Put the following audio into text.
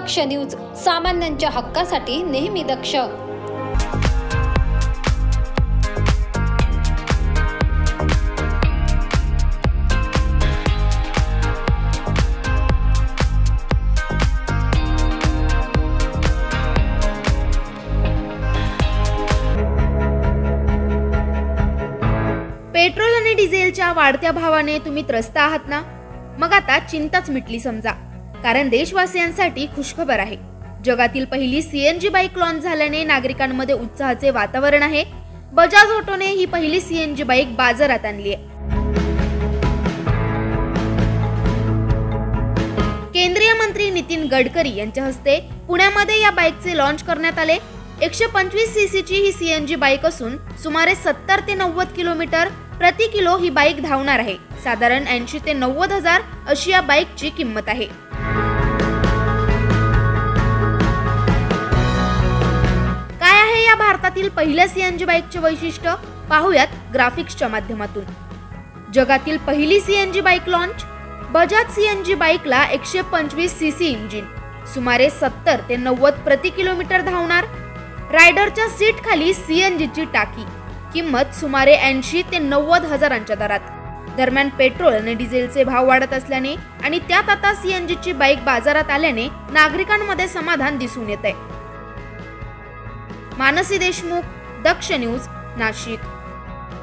दक्ष news, सामान्यांच्या हक्कासाठी नेहमी दक्ष। पेट्रोल आणि डिझेलच्या वाढत्या भावाने तुम्ही त्रस्त आहात ना? मग आता चिंताच मिटली समजा, कारण देशवासियांसाठी खुशखबर आहे। जगातील पहिली सीएनजी बाईक लॉन्च झाल्याने नागरिकांमध्ये उत्साहाचे वातावरण आहे। बजाज ऑटोने ही पहिली सीएनजी बाईक बाजारात आणली आहे। केंद्रीय मंत्री नितीन गडकरी यांच्या हस्ते पुण्यामध्ये या बाईकचे लॉन्च करण्यात आले। 125 सीसीची ही सीएनजी बाईक असून सुमारे 70 ते 90 किलोमीटर प्रति किलो ही बाईक धावणार आहे। साधारण 80 ते 90 हजार अशी या बाईकची किंमत आहे। काय आहे या भारतातील पहिल्या सीएनजी बाईकचे वैशिष्ट्य, पाहूयात ग्राफिक्सच्या माध्यमातून। जगातील पहिली CNG bike launch. Bajaj CNG बाईकला 125 सीसी इंजिन, सुमारे 70 ते 90 प्रति किलोमीटर धावणार। रायडरच्या सीट खाली सीएनजीची टाकी, किंमत सुमारे 80 ते 90 हजारांच्या दरात। दरम्यान पेट्रोल आणि डिझेलचे भाव वाढत असल्याने आणि त्यात आता सीएनजीची बाईक बाजारात आल्याने नागरिकांमध्ये समाधान दिसून येत आहे। मानसी देशमुख, दक्ष न्यूज, नाशिक।